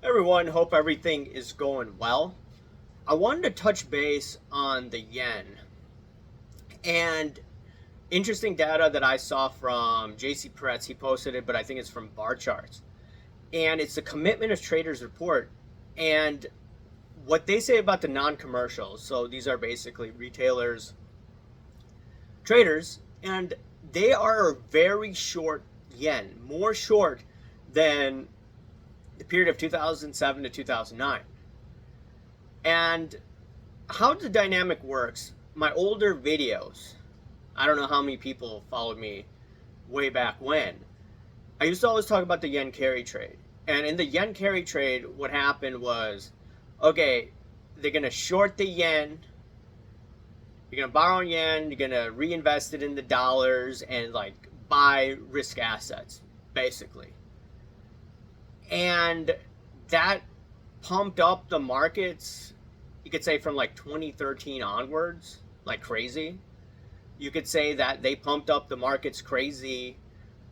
Everyone, hope everything is going well. I wanted to touch base on the yen and interesting data that I saw from JC Peretz. He posted it, but I think it's from Bar Charts. And it's the commitment of traders report. And what they say about the non commercials. So these are basically retailers, traders, and they are very short yen, more short than the period of 2007 to 2009. And how the dynamic works, my older videos, I don't know how many people followed me way back when. I used to always talk about the yen carry trade. And in the yen carry trade, what happened was, okay, they're going to short the yen, you're going to borrow yen, you're going to reinvest it in the dollars and like buy risk assets, basically. And that pumped up the markets, you could say from like 2013 onwards, like crazy. You could say that they pumped up the markets crazy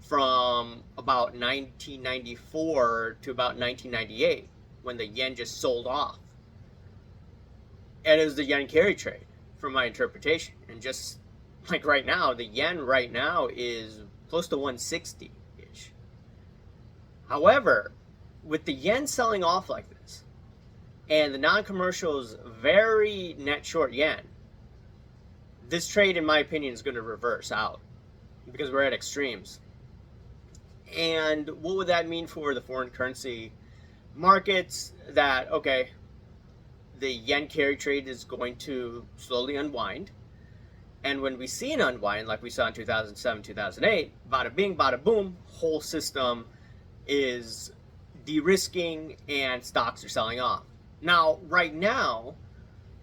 from about 1994 to about 1998 when the yen just sold off. And it was the yen carry trade from my interpretation. And just like right now, the yen right now is close to 160-ish. However, with the yen selling off like this and the non-commercials very net short yen, this trade, in my opinion, is going to reverse out because we're at extremes. And what would that mean for the foreign currency markets? That, okay, the yen carry trade is going to slowly unwind. And when we see an unwind, like we saw in 2007, 2008, bada bing, bada boom, whole system is de-risking and stocks are selling off. Now, right now,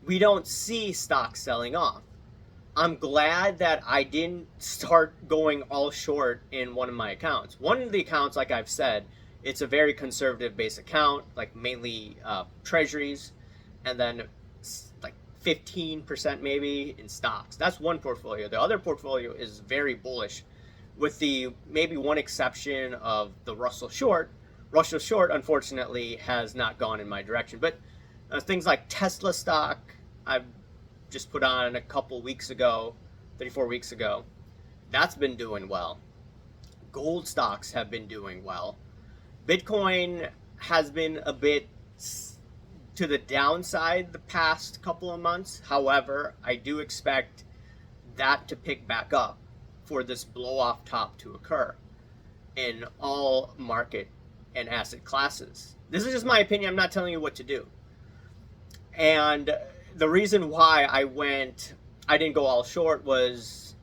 we don't see stocks selling off. I'm glad that I didn't start going all short in one of my accounts. One of the accounts, like I've said, it's a very conservative base account, like mainly treasuries, and then like 15% maybe in stocks. That's one portfolio. The other portfolio is very bullish, with the maybe one exception of the Russell Short. Russell Short, unfortunately, has not gone in my direction. But things like Tesla stock, I've just put on a couple weeks ago, 34 weeks ago. That's been doing well. Gold stocks have been doing well. Bitcoin has been a bit to the downside the past couple of months. However, I do expect that to pick back up for this blow off top to occur in all market and asset classes. This is just my opinion. I'm not telling you what to do. And the reason why I didn't go all short was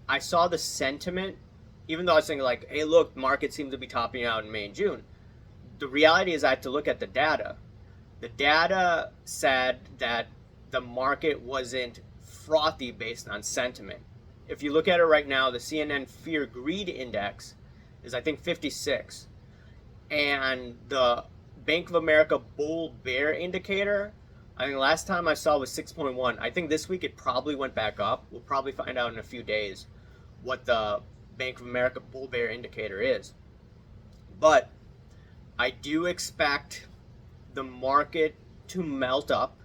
I saw the sentiment, even though I was saying like, hey, look, markets seem to be topping out in May and June. The reality is I have to look at the data. The data said that the market wasn't frothy based on sentiment. If you look at it right now, the CNN Fear Greed Index is, I think, 56. And the Bank of America Bull Bear Indicator, I think last time I saw was 6.1. I think this week it probably went back up. We'll probably find out in a few days what the Bank of America Bull Bear Indicator is. But I do expect the market to melt up.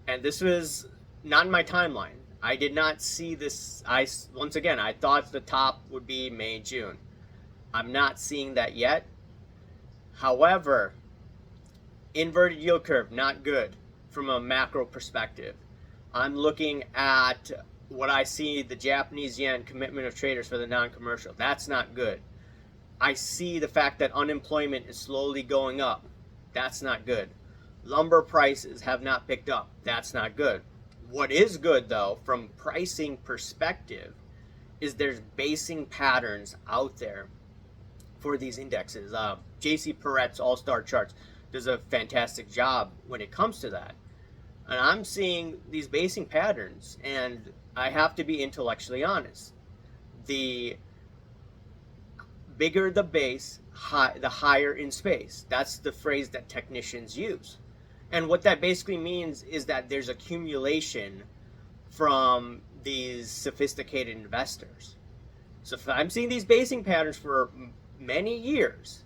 And this was not in my timeline. I did not see this. Once again, I thought the top would be May, June. I'm not seeing that yet. However, inverted yield curve, not good from a macro perspective. I'm looking at what I see, the Japanese yen commitment of traders for the non-commercial. That's not good. I see the fact that unemployment is slowly going up. That's not good. Lumber prices have not picked up. That's not good. What is good, though, from pricing perspective, is there's basing patterns out there for these indexes. JC Peretz All-Star Charts does a fantastic job when it comes to that. And I'm seeing these basing patterns, and I have to be intellectually honest. The bigger the base, the higher in space. That's the phrase that technicians use. And what that basically means is that there's accumulation from these sophisticated investors. So if I'm seeing these basing patterns for many years,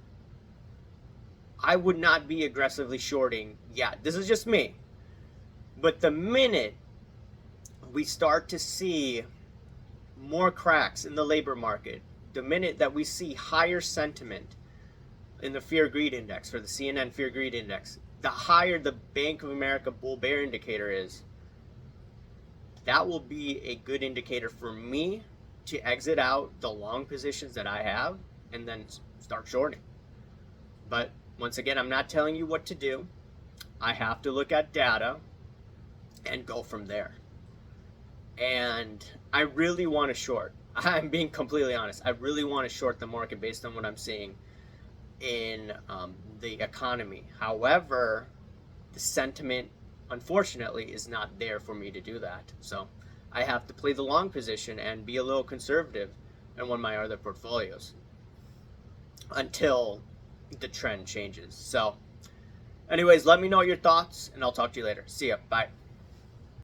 I would not be aggressively shorting yet. This is just me. But the minute we start to see more cracks in the labor market, the minute that we see higher sentiment in the fear greed index, for the CNN fear greed index, the higher the Bank of America bull bear indicator is, that will be a good indicator for me to exit out the long positions that I have and then start shorting. But once again, I'm not telling you what to do. I have to look at data and go from there. And I really want to short. I'm being completely honest. I really want to short the market based on what I'm seeing in the economy. However, the sentiment, unfortunately, is not there for me to do that. So I have to play the long position and be a little conservative in one of my other portfolios until the trend changes. So anyways, let me know your thoughts, and I'll talk to you later. See ya. Bye.